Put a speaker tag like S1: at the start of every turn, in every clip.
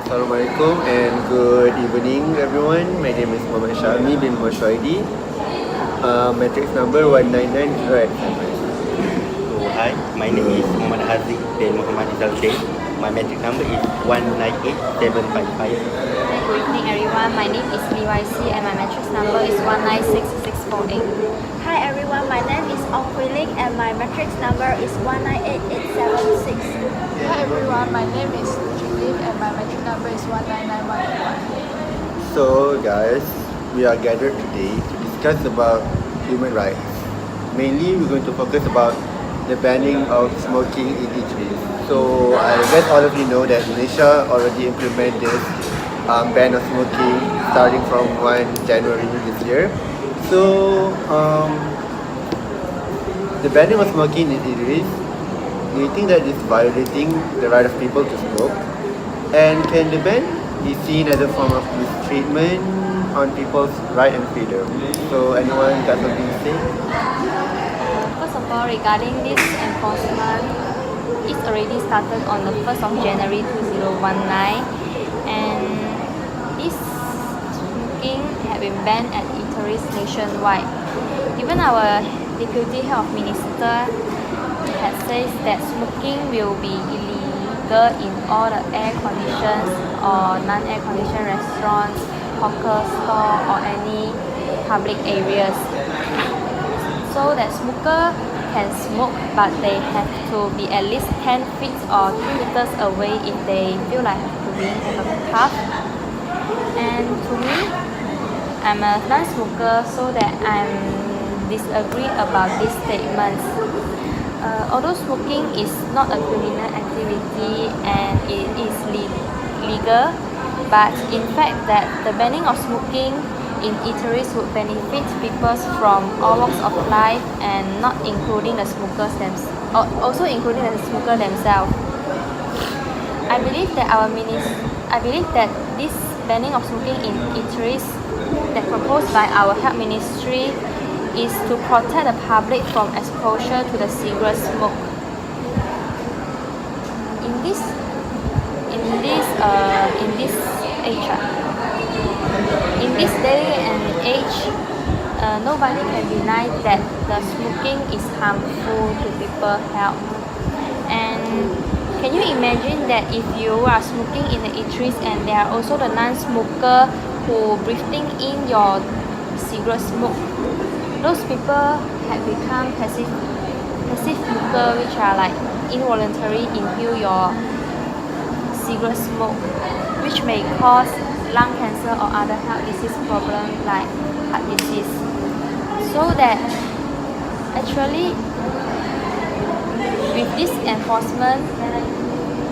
S1: Assalamualaikum and good evening everyone. My name is Muhammad Syami bin Moshoidi. Matrix number 1990.
S2: So, hi, my name is Muhammad Haziq bin Muhammad Izaldin. My matric number is 198755.
S3: Good evening everyone, my name is BYC and my matrix number is 196648.
S4: Hi everyone, my name is Ong Hui-Ling and my matrix number is 198876.
S5: Hi everyone, my name is Jilin and my matric number is 199181.
S1: So guys, we are gathered today to discuss about human rights. Mainly we're going to focus about the banning of smoking in eateries. So I guess all of you know that Malaysia already implemented this ban of smoking starting from 1 January this year. So the banning of smoking in eateries, do you think that it's violating the right of people to smoke? And can the ban be seen as a form of mistreatment on people's right and freedom? So anyone got something to say?
S3: First of all, regarding this enforcement, it's already started on the 1st of January 2019 and this smoking had been banned at eateries nationwide. Even our Deputy Health Minister had said that smoking will be illegal in all the air-conditioned or non-air-conditioned restaurants, hawker store or any public areas. So that smoker can smoke but they have to be at least 10 feet or 2 meters away if they feel like have a puff. And to me, I'm a non-smoker, so that I'm disagree about these statements. Although smoking is not a criminal activity and it is legal, but in fact that the banning of smoking in eateries would benefit people from all walks of life and not including the smokers also including the smoker themselves. I believe that this banning of smoking in eateries that proposed by our health ministry is to protect the public from exposure to the cigarette smoke. In this day and age, nobody can deny that the smoking is harmful to people's health. And can you imagine that if you are smoking in the eateries and there are also the non-smoker who breathing in your cigarette smoke, those people have become passive smoker, which are like involuntary inhale your cigarette smoke, which may cause lung cancer or other health disease problems like heart disease. So that actually with this enforcement,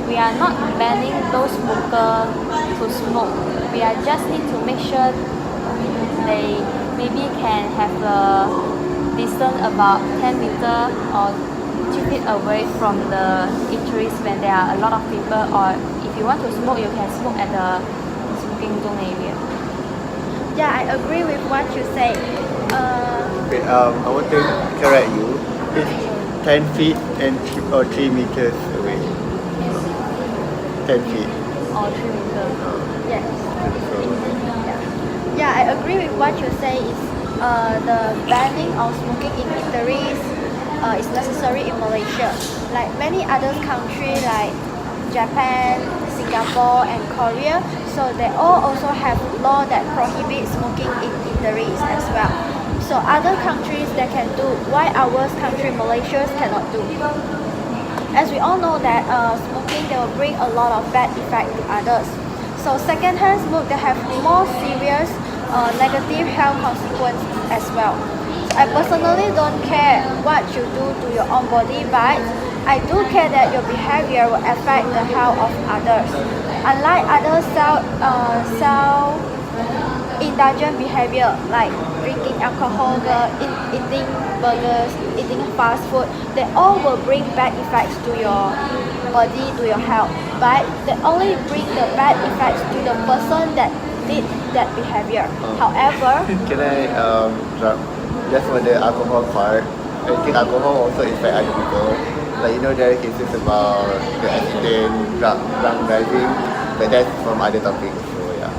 S3: we are not banning those smokers to smoke. We are just need to make sure they maybe can have a distance about 10 meters or 2 feet away from the eateries when there are a lot of people, or if you want to smoke, you can smoke at the smoking zone area.
S4: Yeah, I agree with what you say.
S1: Okay, I want to correct you. It's 10 feet and 3 meters away. 10 feet.
S3: Or 3 meters.
S4: Yes. Yeah, I agree with what you say. Is the banning of smoking in eateries is necessary in Malaysia. Like many other countries like Japan, Singapore and Korea, so they all also have law that prohibit smoking in eateries as well. So other countries they can do, why our country Malaysia cannot do? As we all know that smoking they will bring a lot of bad effect to others. So secondhand smoke they have more serious negative health consequences as well. I personally don't care what you do to your own body, but I do care that your behavior will affect the health of others. Unlike other self-indulgent behavior like drinking alcohol, eating burgers, eating fast food, they all will bring bad effects to your body, to your health. But they only bring the bad effects to the person that did that behavior. However,
S1: Can I drop just for the alcohol part? I think alcohol also affect other people. Like there are cases about the accident, drunk driving. but that's from other topics. So yeah.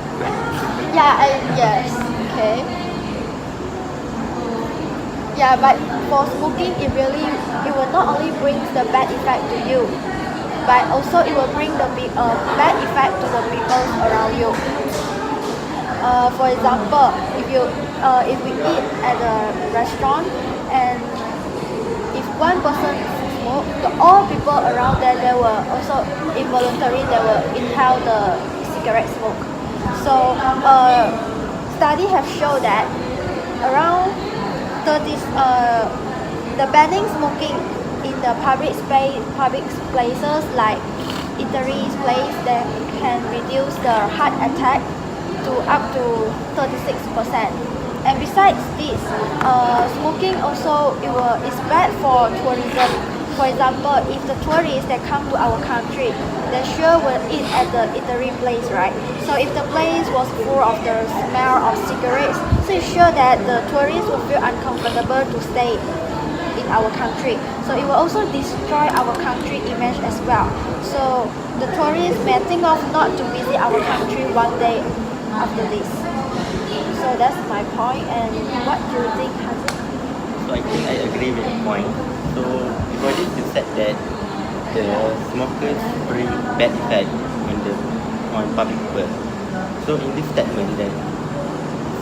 S4: Yes, okay. Yeah, but for smoking, it will not only bring the bad effect to you, but also it will bring the bad effect to the people around you. For example, if we eat at a restaurant and if one person smoke, all people around there they will also involuntarily they will inhale the cigarette smoke. So study have shown that around 30 the banning smoking in the public places like eateries place that can reduce the heart attack to up to 36%. And besides this, smoking also is bad for tourism. For example, if the tourists that come to our country, they sure will eat at the eatery place, right? So if the place was full of the smell of cigarettes, so it's sure that the tourists will feel uncomfortable to stay in our country. So it will also destroy our country image as well. So the tourists may think of not to visit our country one day after this. So that's my point. And what do you think, Hazel?
S2: So I think I agree with the point. So before this you said that the smokers bring bad effect on public people. So in this statement then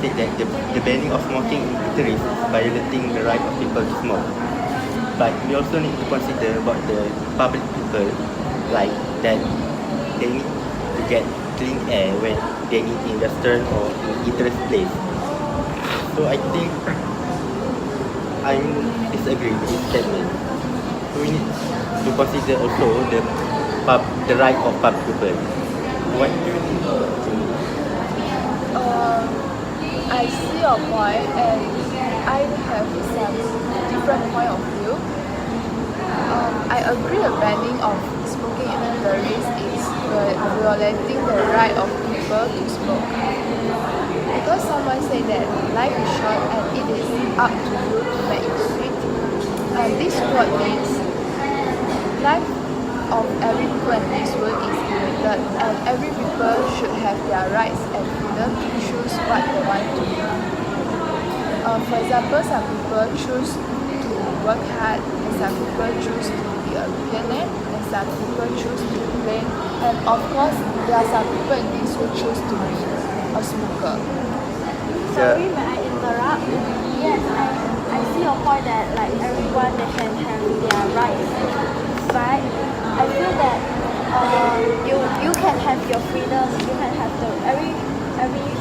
S2: said that the banning of smoking in eateries is violating the right of people to smoke. But we also need to consider about the public people, like that they need to get clean air when they eat in restaurant or in eateries place. So I think I disagree with this statement. So we need to consider also the right of public people. What do you think?
S5: I see your point, and I have some different point of view. I agree the banning of smoking in eateries is violating the right of people to smoke. Because someone said that life is short and it is up to you to make it sweet. This word means life of every people in this world is limited, and every people should have their rights and freedom to choose what they want to do. For example, some people choose to work hard, and some people choose to be a millionaire, and some people choose to play, and of course, there are some people in this world choose to be a smoker.
S4: Sorry, may I interrupt? Yes, I see your point that like everyone they can have their rights, but I feel that you can have your freedom. You can have every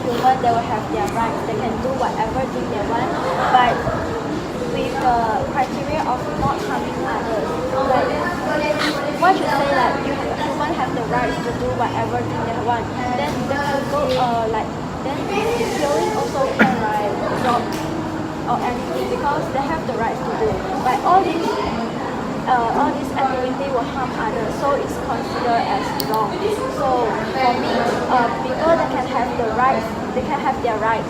S4: human they will have their rights. They can do whatever thing they want, but with the criteria of not harming others. Like what you say, like human have the rights to do whatever thing they want. Then they can go then killing also can like drop or anything because they have the rights to do. But all this activity will harm others, so it's considered as wrong. So for me, people that can have the rights, they can have their rights.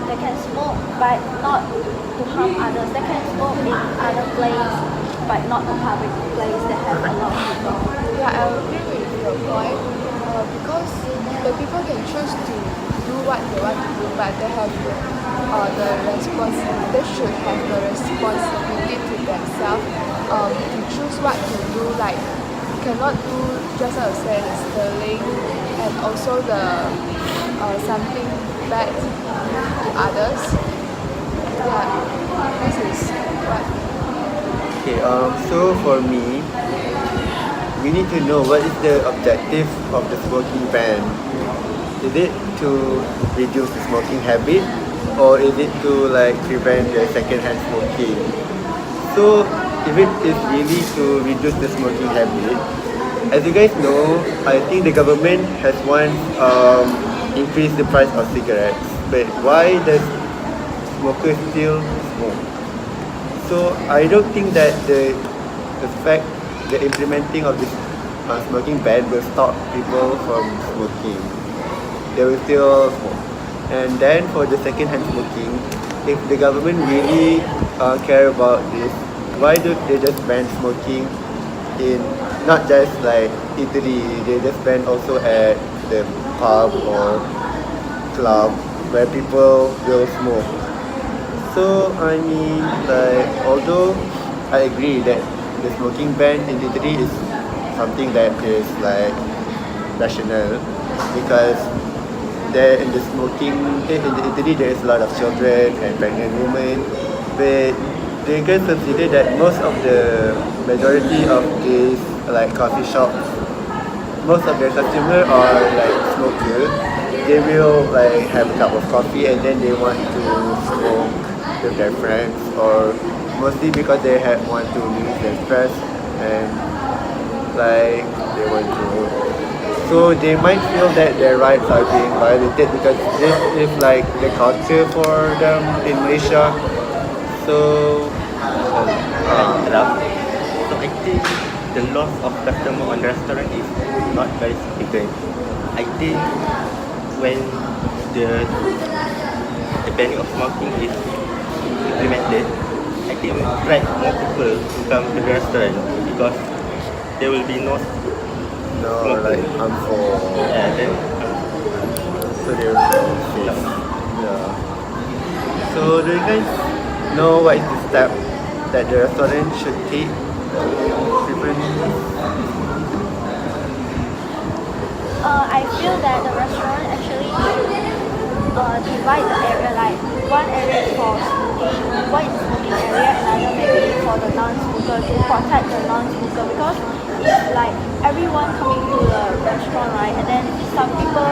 S4: They can smoke, but not to harm others. They can smoke in other place, but not a public place that have a lot of people.
S5: Yeah, I agree with your point. Because the people can choose to do what they want to do, but they have they should have the responsibility to themselves to choose what to do. Like cannot do just as I said, stealing and also the something bad to others. Yeah, this is what.
S1: Okay. So for me, we need to know what is the objective of the smoking ban. Is it to reduce the smoking habit, or is it to like prevent the second-hand smoking? So if it is really to reduce the smoking habit, as you guys know, I think the government has once increased the price of cigarettes. But why does smokers still smoke? So I don't think that the implementing of this smoking ban will stop people from smoking. They will still smoke. And then for the second-hand smoking, if the government really care about this, why don't they just ban smoking in not just like eatery? They just ban also at the pub or club where people will smoke. So I mean, like, although I agree that the smoking ban in Italy is something that is like rational, because there in the smoking in the Italy there is a lot of children and pregnant women, but they can consider that most of the majority of these like coffee shops, most of their customer are like smoker. They will like have a cup of coffee and then they want to smoke with their friends, or mostly because they have want to release their stress, and like they want to, so they might feel that their rights are being violated because this is like the culture for them in Malaysia. So
S2: I interrupt. So I think the loss of customer on restaurant is not very significant. I think when the the banning of smoking is implemented, I think it will attract more people to come to the restaurant because there will be no
S1: no, like harmful.
S2: then
S1: So they're safe. Yeah. So do you guys know what is the step that the restaurant should take to prevent this?
S4: I feel that the restaurant actually should divide the area, like one area is for smoking, one is smoking area, another maybe for the non-smoker to protect the non-smoker, because if like everyone coming to the restaurant, right, and then some people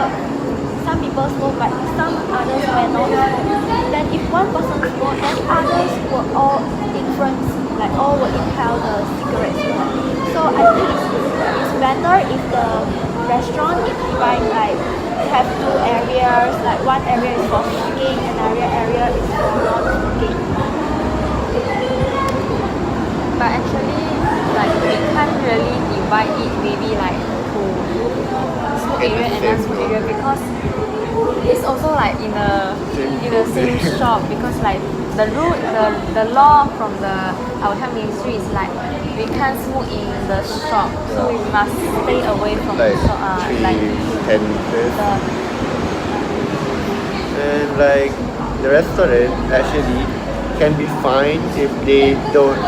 S4: smoke but some others may not smoke, then if one person smoke then others will all influence, like all will inhale the cigarette smoke. So I think it's better if the restaurant is divided, like have two areas, like one area is for smoking, another area is for non-smoking.
S3: But actually, like we can't really divide it maybe like to smoke
S1: In the
S3: area and
S1: same
S3: non-smoke
S1: room.
S3: area, because it's also like in the same shop, because like the law from our health ministry is like we can't smoke in the shop, so we must stay away from
S1: Like
S3: the shop.
S1: 10 meters.
S3: The
S1: And like the restaurant actually can be fined if they don't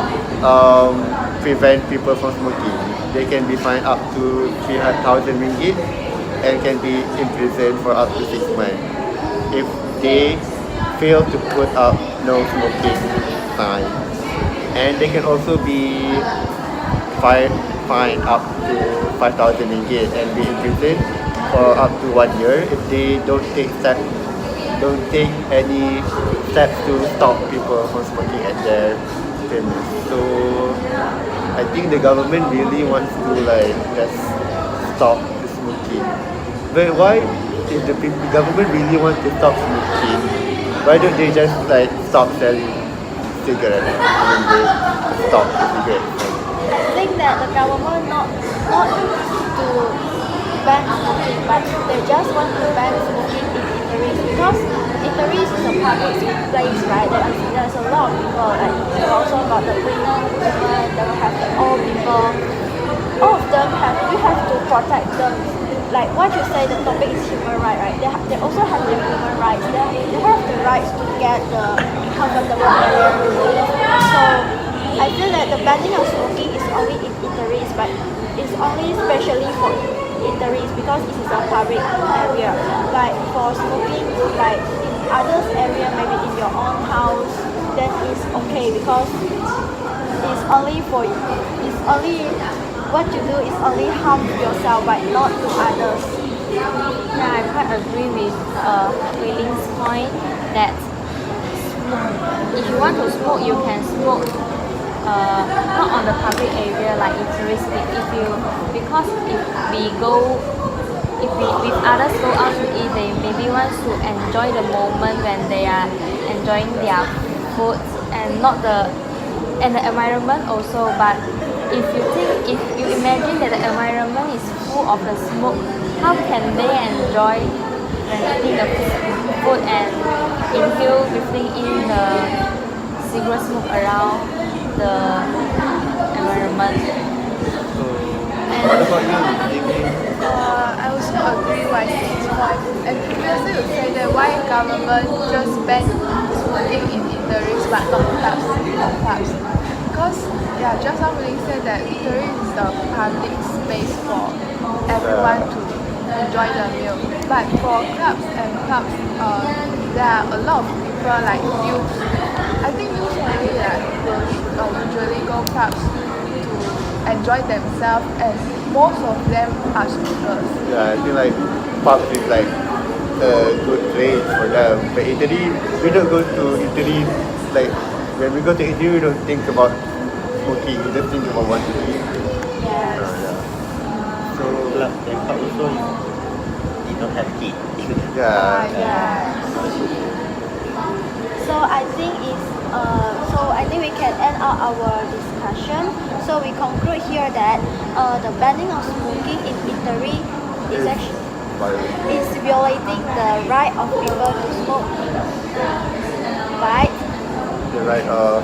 S1: prevent people from smoking. They can be fined up to 3,000 ringgit and can be imprisoned for up to 6 months if they fail to put up no smoking sign. And they can also be fined up to 5,000 ringgit and be imprisoned for up to 1 year if they don't take any steps to stop people from smoking at their premise. So I think the government really wants to like just stop the smoking. But why, if the government really wants to stop smoking, why don't they just like stop selling cigarettes? I mean, they stop the cigarettes.
S4: I think that the government not to ban smoking, but they just want to ban smoking in eateries, because eateries is a public place, right? There's a lot of people, like you also got the pregnant women, they will have the old people. All of them we have to protect them. Like what you say, the topic is human right? They also have their human rights. They have the rights to get the comfortable area to live. So I feel that the banning of smoking is only in eateries, but it's only especially for eateries because it is a public area. Like for smoking, like in others area, maybe in your own house, then it's okay, because it's only what you do is only harm yourself but not to others.
S3: Yeah, I quite agree with Weiling's point that if you want to smoke, you can smoke not on the public area like eateries. Because if with others go out to eat, they maybe want to enjoy the moment when they are enjoying their food and not the environment also. But if you imagine that the environment is full of the smoke, how can they enjoy when eating the food and breathing in the cigarette smoke around the environment?
S1: So what about you, Jimmy?
S5: I also agree what point. And previously you said that why government just ban smoking in eateries but not clubs or pubs. Because just now we said that eatery is a public space for everyone to enjoy the meal. But for clubs and pubs, there are a lot of people like youth. I think youth only will usually go pubs to enjoy themselves, and most of them are smokers.
S1: Yeah, I think like pubs is like a good place for them. But eatery, we don't go to eatery like when we go to eatery, we don't think about smoking. We just think about what to eat.
S4: Yes.
S1: Yeah. So
S2: Club and pub also they don't have key.
S1: yeah,
S4: Yes. So I think we can end out our discussion. So we conclude here that the banning of smoking in eatery is actually is violating the right of people to smoke. Right?
S1: the right of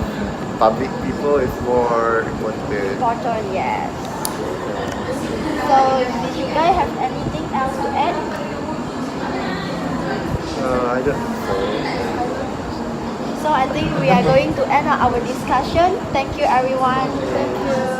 S1: public people is more important.
S4: Important, yes. So did you guys have anything else to add?
S1: I don't think so.
S4: So I think we are going to end our discussion. Thank you everyone.
S5: Thank you.